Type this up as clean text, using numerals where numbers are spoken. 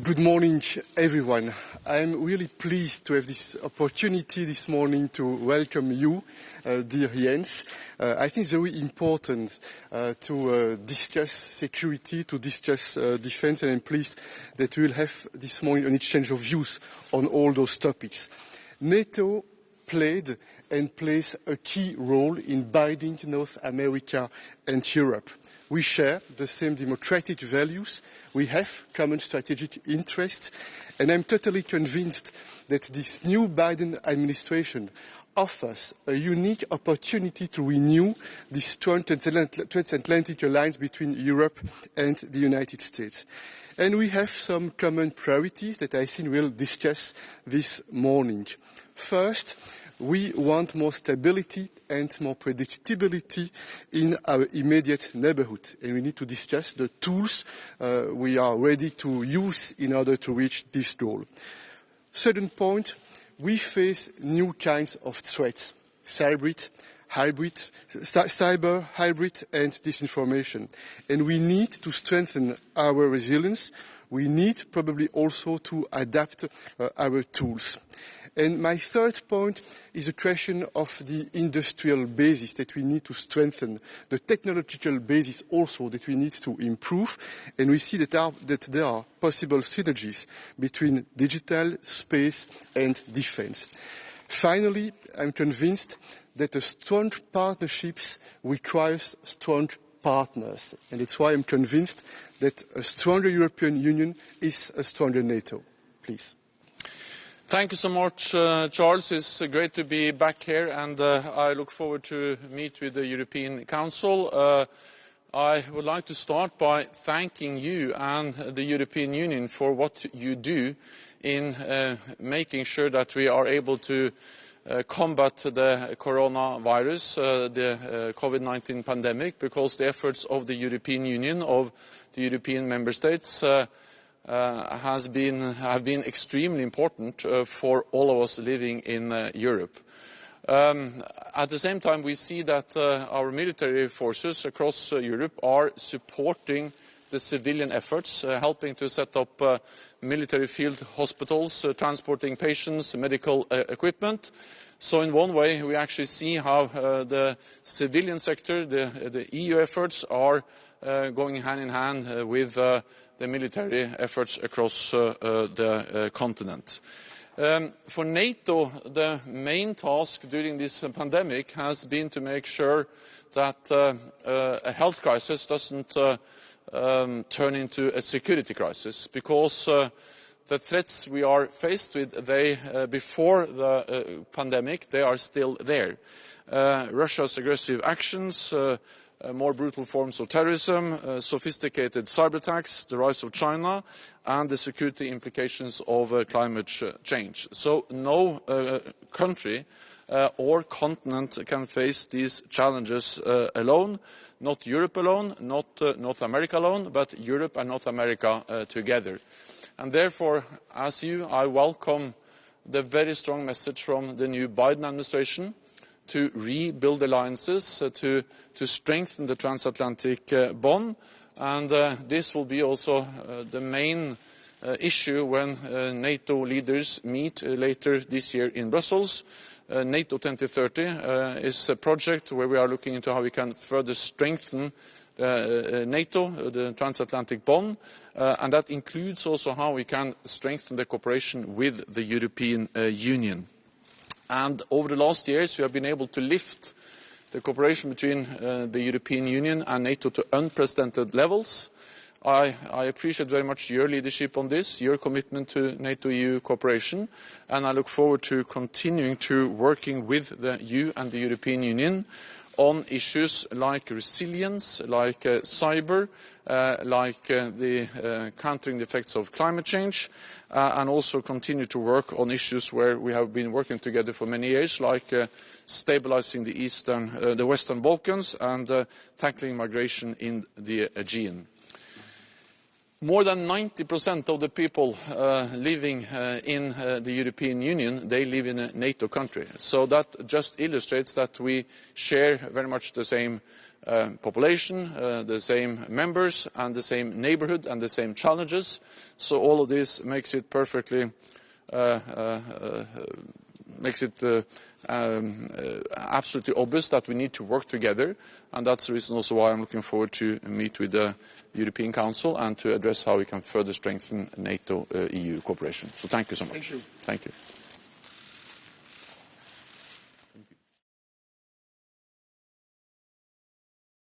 Good morning, everyone. I'm really pleased to have this opportunity this morning to welcome you, dear Jens. I think it's very important to discuss security, to discuss defense, and I'm pleased that we will have this morning an exchange of views on all those topics. NATO played and plays a key role in binding North America and Europe. We share the same democratic values, we have common strategic interests, and I'm totally convinced that this new Biden administration offers a unique opportunity to renew this transatlantic alliance between Europe and the United States. And we have some common priorities that I think we'll discuss this morning. First, we want more stability and more predictability in our immediate neighborhood, and we need to discuss the tools we are ready to use in order to reach this goal. Second point, we face new kinds of threats, cyber, hybrid, and disinformation, and we need to strengthen our resilience. We need probably also to adapt our tools. And my third point is a question of the industrial basis that we need to strengthen, the technological basis also that we need to improve, and we see that there are possible synergies between digital, space and defense. Finally, I'm convinced that a strong partnerships requires strong partners, and that's why I'm convinced that a stronger European Union is a stronger NATO. Please. Thank you so much, Charles. It's great to be back here, and I look forward to meet with the European Council. I would like to start by thanking you and the European Union for what you do in making sure that we are able to combat the coronavirus, the COVID-19 pandemic, because the efforts of the European Union, of the European member states, have been extremely important for all of us living in Europe. At the same time, we see that our military forces across Europe are supporting the civilian efforts, helping to set up military field hospitals, transporting patients, medical equipment. So in one way, we actually see how the civilian sector, the EU efforts, are going hand in hand with the military efforts across the continent. For NATO, the main task during this pandemic has been to make sure that a health crisis doesn't turn into a security crisis, because the threats we are faced with, before the pandemic, they are still there. Russia's aggressive actions, more brutal forms of terrorism, sophisticated cyber attacks, the rise of China, and the security implications of climate change. So no country or continent can face these challenges alone, not Europe alone, not North America alone, but Europe and North America together. And therefore, as you, I welcome the very strong message from the new Biden administration to rebuild alliances, to strengthen the transatlantic bond. And this will be also the main issue when NATO leaders meet later this year in Brussels. NATO 2030 is a project where we are looking into how we can further strengthen NATO, the transatlantic bond, and that includes also how we can strengthen the cooperation with the European Union. And over the last years, we have been able to lift the cooperation between the European Union and NATO to unprecedented levels. I appreciate very much your leadership on this, your commitment to NATO-EU cooperation, and I look forward to continuing to working with you and the European Union on issues like resilience, like cyber, like the countering the effects of climate change, and also continue to work on issues where we have been working together for many years, like stabilizing the Western Balkans and tackling migration in the Aegean. More than 90% of the people living in the European Union, they live in a NATO country. So that just illustrates that we share very much the same population, the same members, and the same neighbourhood and the same challenges. So all of this makes it perfectly absolutely obvious that we need to work together, and that's the reason also why I'm looking forward to meet with the European Council and to address how we can further strengthen NATO-EU cooperation. So thank you so much. Thank you. Thank you.